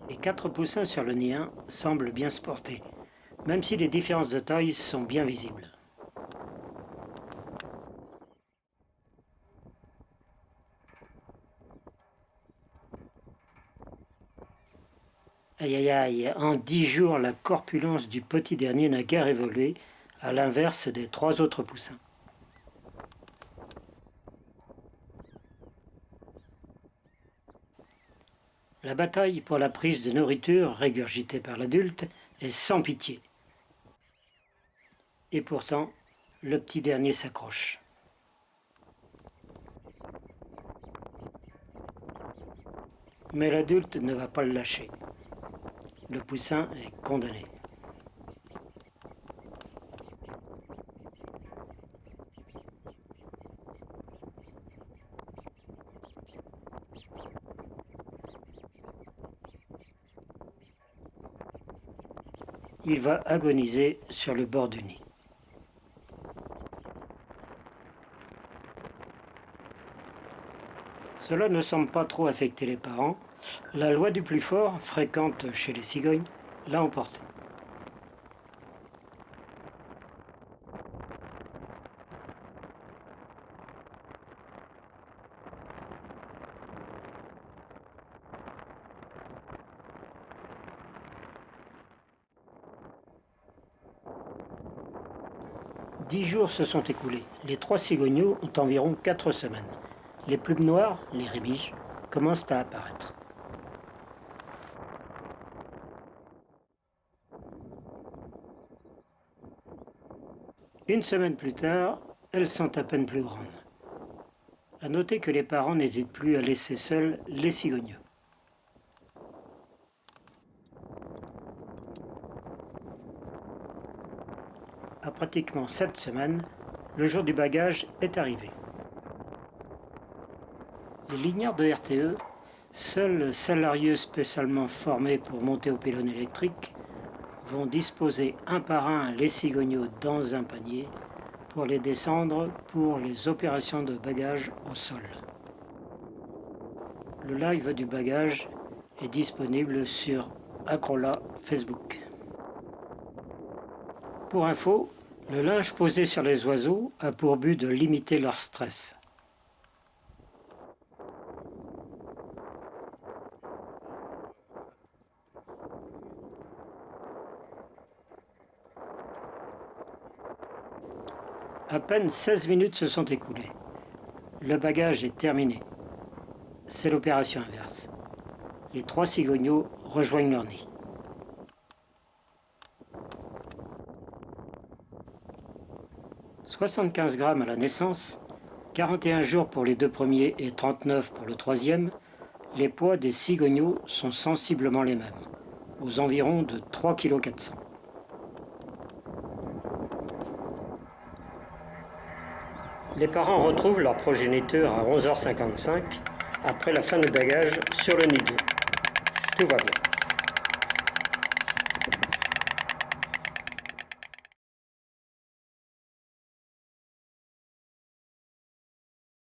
Les 4 poussins sur le nid 1 semblent bien se porter, même si les différences de taille sont bien visibles. Aïe aïe aïe, en 10 jours, la corpulence du petit dernier n'a guère évolué, à l'inverse des 3 autres poussins. La bataille pour la prise de nourriture, régurgitée par l'adulte, est sans pitié. Et pourtant, le petit dernier s'accroche. Mais l'adulte ne va pas le lâcher. Le poussin est condamné. Il va agoniser sur le bord du nid. Cela ne semble pas trop affecter les parents. La loi du plus fort, fréquente chez les cigognes, l'a emporté. « 10 jours se sont écoulés. Les 3 cigogneaux ont environ 4 semaines. Les plumes noires, les rémiges, commencent à apparaître. Une semaine plus tard, elles sont à peine plus grandes. À noter que les parents n'hésitent plus à laisser seuls les cigogneaux. À pratiquement 7 semaines, le jour du bagage est arrivé. Les lignards de RTE, seuls salariés spécialement formés pour monter au pylône électrique, vont disposer un par un les cigogneaux dans un panier pour les descendre pour les opérations de bagage au sol. Le live du bagage est disponible sur Acrola Facebook. Pour info, le linge posé sur les oiseaux a pour but de limiter leur stress. À peine 16 minutes se sont écoulées. Le bagage est terminé. C'est l'opération inverse. Les 3 cigogneaux rejoignent leur nid. « 75 grammes à la naissance, 41 jours pour les 2 premiers et 39 pour le 3e, les poids des cigogneaux sont sensiblement les mêmes, aux environs de 3,4 kg. Les parents retrouvent leur progéniture à 11h55 après la fin du bagage sur le nid 2. Tout va bien.